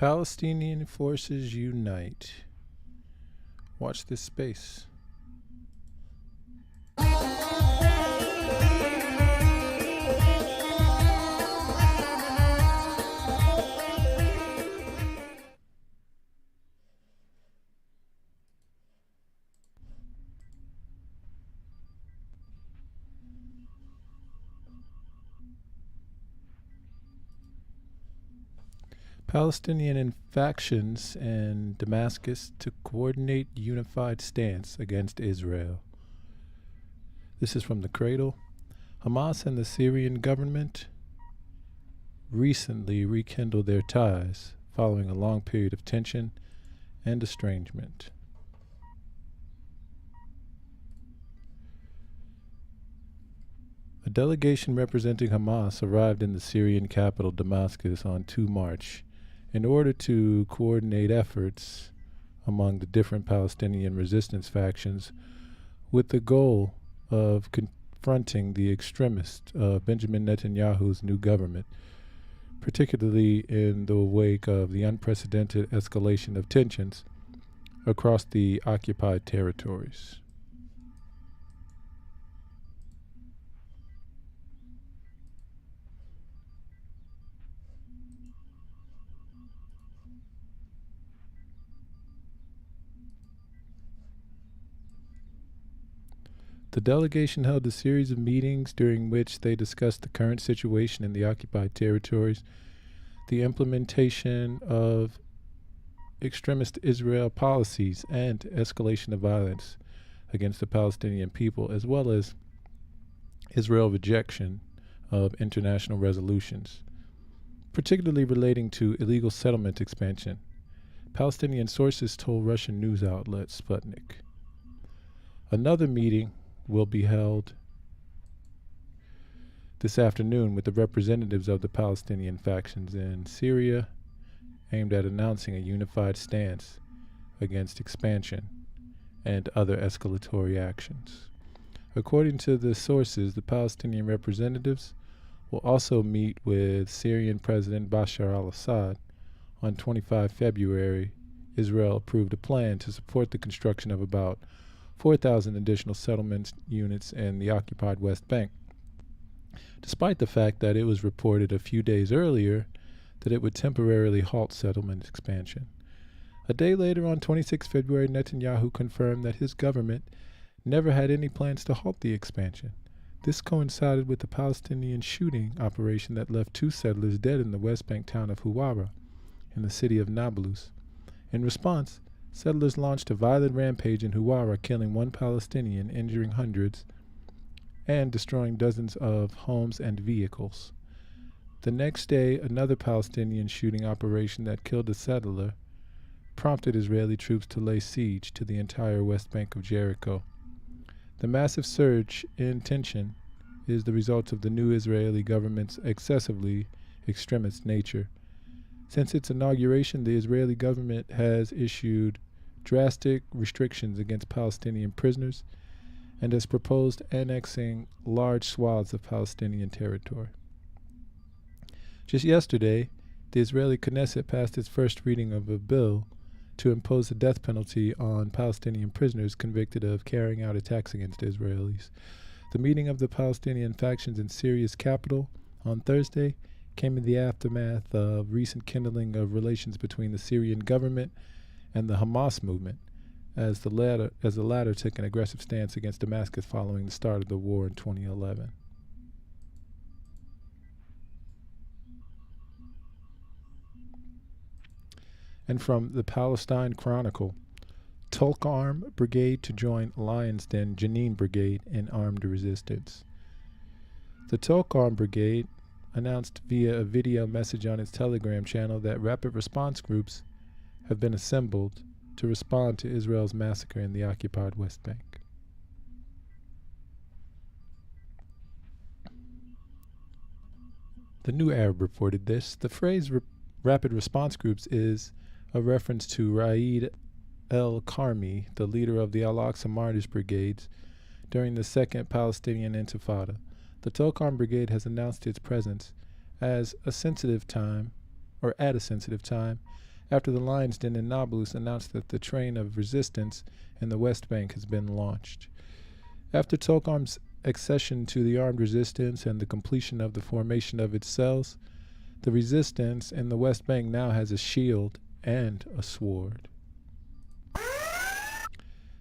Palestinian forces unite. Watch this space. Palestinian factions in Damascus to coordinate unified stance against Israel. This is from the Cradle. Hamas and the Syrian government recently rekindled their ties following a long period of tension and estrangement. A delegation representing Hamas arrived in the Syrian capital Damascus on 2 March in order to coordinate efforts among the different Palestinian resistance factions with the goal of confronting the extremists of Benjamin Netanyahu's new government, particularly in the wake of the unprecedented escalation of tensions across the occupied territories. The delegation held a series of meetings during which they discussed the current situation in the occupied territories, the implementation of extremist Israel policies, and escalation of violence against the Palestinian people, as well as Israel's rejection of international resolutions, particularly relating to illegal settlement expansion, Palestinian sources told Russian news outlet Sputnik. Another meeting will be held this afternoon with the representatives of the Palestinian factions in Syria, aimed at announcing a unified stance against expansion and other escalatory actions. According to the sources, the Palestinian representatives will also meet with Syrian President Bashar al-Assad. On 25 February, Israel approved a plan to support the construction of about 4,000 additional settlement units in the occupied West Bank, despite the fact that it was reported a few days earlier that it would temporarily halt settlement expansion. A day later, on 26 February, Netanyahu confirmed that his government never had any plans to halt the expansion. This coincided with the Palestinian shooting operation that left 2 settlers dead in the West Bank town of Huwara, in the city of Nablus. In response, settlers launched a violent rampage in Huwara, killing 1 Palestinian, injuring hundreds, and destroying dozens of homes and vehicles. The next day, another Palestinian shooting operation that killed a settler prompted Israeli troops to lay siege to the entire West Bank of Jericho. The massive surge in tension is the result of the new Israeli government's excessively extremist nature. Since its inauguration, the Israeli government has issued drastic restrictions against Palestinian prisoners and has proposed annexing large swaths of Palestinian territory. Just yesterday, the Israeli Knesset passed its first reading of a bill to impose the death penalty on Palestinian prisoners convicted of carrying out attacks against Israelis. The meeting of the Palestinian factions in Syria's capital on Thursday came in the aftermath of recent kindling of relations between the Syrian government and the Hamas movement, as the latter took an aggressive stance against Damascus following the start of the war in 2011. And from the Palestine Chronicle, Tulkarm Brigade to join Lion's Den Jenin Brigade in armed resistance. The Tulkarm Brigade announced via a video message on its Telegram channel that rapid response groups have been assembled to respond to Israel's massacre in the occupied West Bank. The New Arab reported this. The phrase rapid response groups is a reference to Raed el-Karmi, the leader of the Al-Aqsa Martyrs Brigades, during the Second Palestinian Intifada. The Tulkarm Brigade has announced its presence at a sensitive time, after the Lion's Den in Nablus announced that the train of resistance in the West Bank has been launched. After Tolkarm's accession to the armed resistance and the completion of the formation of its cells, the resistance in the West Bank now has a shield and a sword.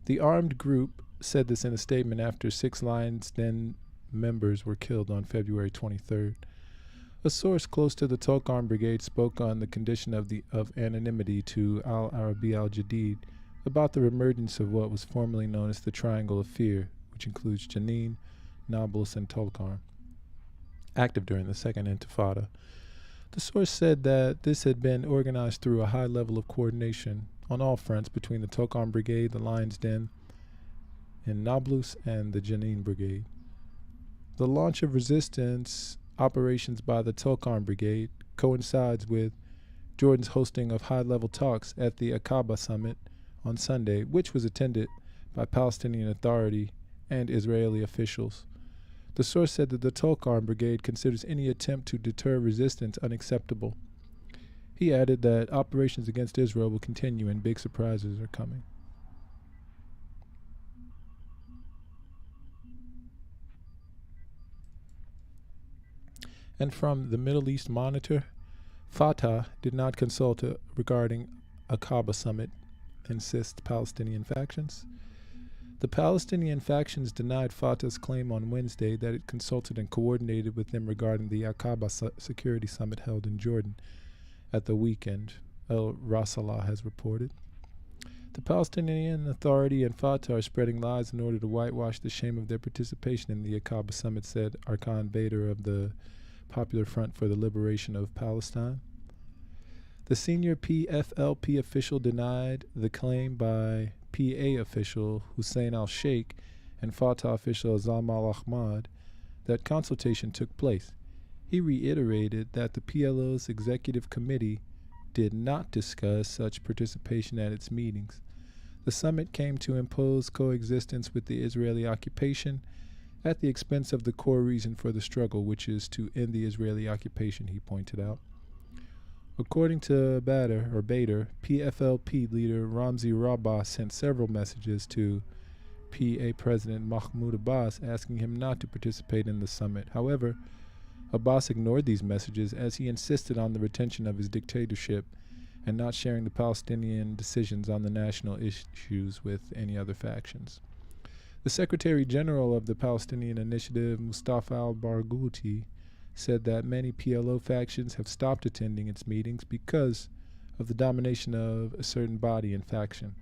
The armed group said this in a statement after 6 Lion's Den members were killed on February 23rd. A source close to the Tolkarm Brigade spoke on the condition of anonymity to Al Arabi Al Jadid about the emergence of what was formerly known as the Triangle of Fear, which includes Jenin, Nablus, and Tolkarm, active during the Second Intifada. The source said that this had been organized through a high level of coordination on all fronts between the Tolkarm Brigade, the Lion's Den in Nablus, and the Jenin Brigade. The launch of resistance operations by the Tolkarm Brigade coincides with Jordan's hosting of high-level talks at the Aqaba Summit on Sunday, which was attended by Palestinian Authority and Israeli officials. The source said that the Tolkarm Brigade considers any attempt to deter resistance unacceptable. He added that operations against Israel will continue and big surprises are coming. And from the Middle East Monitor, Fatah did not consult regarding Aqaba Summit, insists Palestinian factions. The Palestinian factions denied Fatah's claim on Wednesday that it consulted and coordinated with them regarding the Aqaba Security Summit held in Jordan at the weekend, El Rasalah has reported. The Palestinian Authority and Fatah are spreading lies in order to whitewash the shame of their participation in the Aqaba Summit, said Arkan Bader of the Popular Front for the Liberation of Palestine. The senior PFLP official denied the claim by PA official Hussein al-Sheikh and Fatah official Azam al-Ahmad that consultation took place. He reiterated that the PLO's executive committee did not discuss such participation at its meetings. The summit came to impose coexistence with the Israeli occupation at the expense of the core reason for the struggle, which is to end the Israeli occupation, he pointed out. According to Bader, PFLP leader Ramzi Rabbah sent several messages to PA President Mahmoud Abbas asking him not to participate in the summit. However, Abbas ignored these messages as he insisted on the retention of his dictatorship and not sharing the Palestinian decisions on the national issues with any other factions. The Secretary General of the Palestinian Initiative, Mustafa al-Barghouti, said that many PLO factions have stopped attending its meetings because of the domination of a certain body and faction.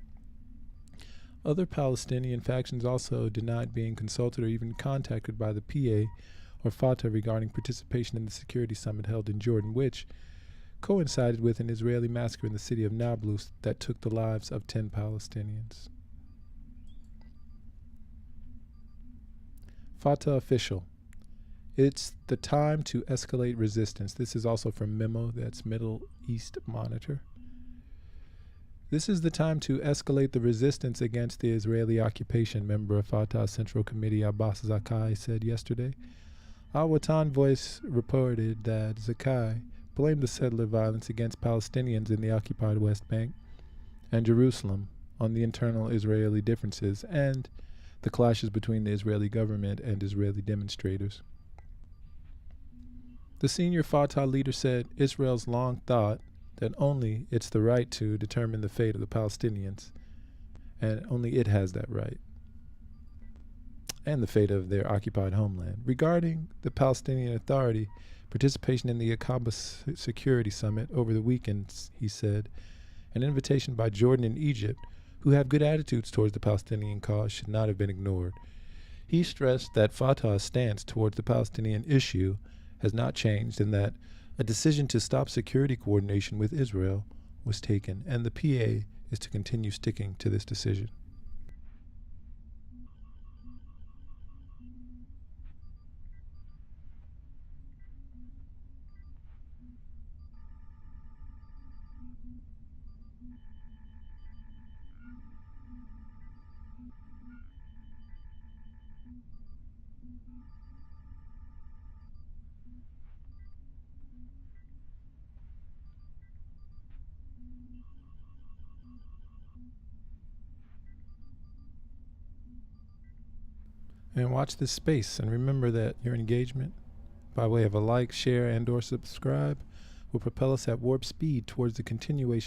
Other Palestinian factions also denied being consulted or even contacted by the PA or Fatah regarding participation in the security summit held in Jordan, which coincided with an Israeli massacre in the city of Nablus that took the lives of 10 Palestinians. Fatah official. It's the time to escalate resistance. This is also from Memo, that's Middle East Monitor. This is the time to escalate the resistance against the Israeli occupation, member of Fatah Central Committee Abbas Zakai said yesterday. Al-Watan Voice reported that Zakai blamed the settler violence against Palestinians in the occupied West Bank and Jerusalem on the internal Israeli differences and the clashes between the Israeli government and Israeli demonstrators. The senior Fatah leader said Israel's long thought that only it's the right to determine the fate of the Palestinians, and only it has that right, and the fate of their occupied homeland. Regarding the Palestinian Authority participation in the Aqaba Security Summit over the weekend, he said, an invitation by Jordan and Egypt, who have good attitudes towards the Palestinian cause, should not have been ignored. He stressed that Fatah's stance towards the Palestinian issue has not changed and that a decision to stop security coordination with Israel was taken, and the PA is to continue sticking to this decision. And watch this space, and remember that your engagement, by way of a like, share, and or subscribe, will propel us at warp speed towards the continuation